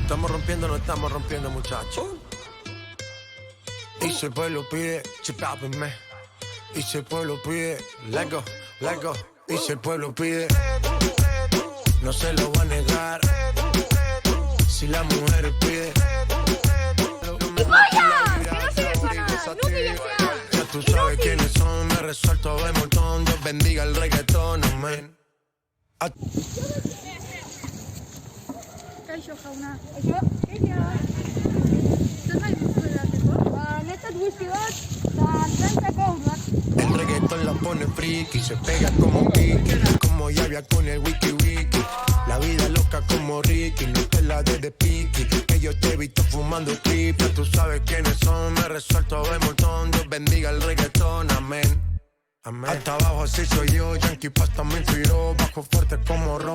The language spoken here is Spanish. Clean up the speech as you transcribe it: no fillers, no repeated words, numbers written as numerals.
Estamos rompiendo, no estamos rompiendo, muchachos. Y si el pueblo pide, chipápenme. Y si el pueblo pide, let go. Y si el pueblo pide, no se lo va a negar. Si la mujer pide, ya tú sabes quiénes son, me resuelto de montón. Dios bendiga el reggaetón, amén. Kaixo jauna. Zer nahi duzu edateko? Netzat whisky bat, dantzako bat. El reggaetón la pone friki, se pega como Kiki, como Yavia con el wiki. La vida loca como Ricky, no te la de piqui, que yo te he visto fumando triple. Tú sabes quiénes son, me resuelto de montón. Dios bendiga el reggaetón, amén. Hasta abajo así soy yo, Yankee Pasta me inspiró, bajo fuerte como Ron.